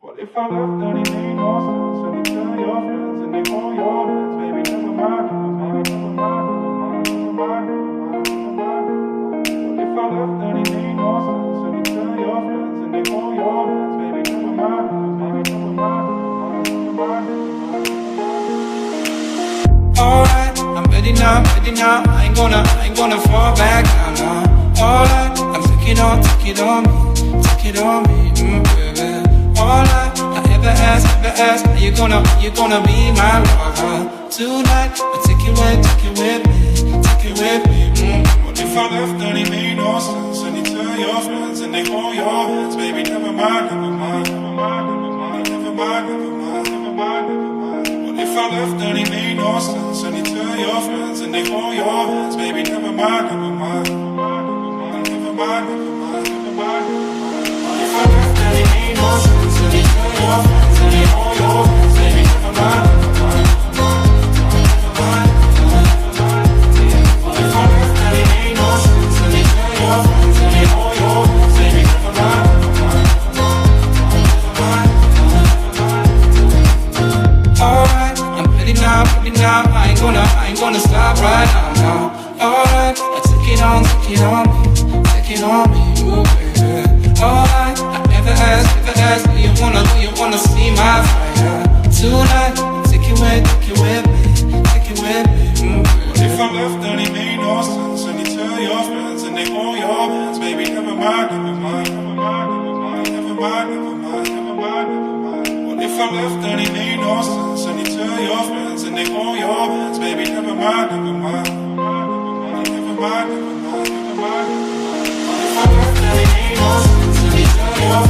What if I left and it made no sense? And you tell your friends and they call your friends, baby, never mind, never mind, never mind, never mind, never mind, never mind. What if I left and it made no sense? And you tell your friends and they call your friends, baby, never mind, never mind, never mind, never mind, never mind. Alright, I'm ready now, I ain't gonna fall back down now. Alright, I'm take it on me, baby. Alright, I ever ask, are you gonna be my lover? Tonight, I'll take it with me. What if I left and it made no sense? And you tell your friends and they hold your hands, baby, never mind, never mind, never mind, never mind, never mind, never mind, never mind, never mind. What if I left and it made no sense? And you tell your friends and they hold your hands, baby, never mind, never mind, never mind, never mind, never mind, never mind. What if I left and it made no sense? And you tell your friends and they hold your hands, baby, never mind, never mind, never mind, never mind. What if I left and it made no sense? And you tell your friends and they hold your hands, baby, never mind, never mind, never mind, never mind. Alright, I'm ready now, I ain't gonna stop right now. Alright, I take it on me, ooh baby. Alright, I never ask, do you wanna see my fire? Tonight, take it with me, What if I left and it made no sense? And you tell your friends and they hold your hands, baby, never mind, never mind, never mind, never mind, never mind, never mind, never mind, never mind. What if I left and it made no sense? And you tell your friends and they hold your hands, baby, never mind, never mind, never mind, never mind, never mind, never mind. What if I left and it made no sense? And you tell your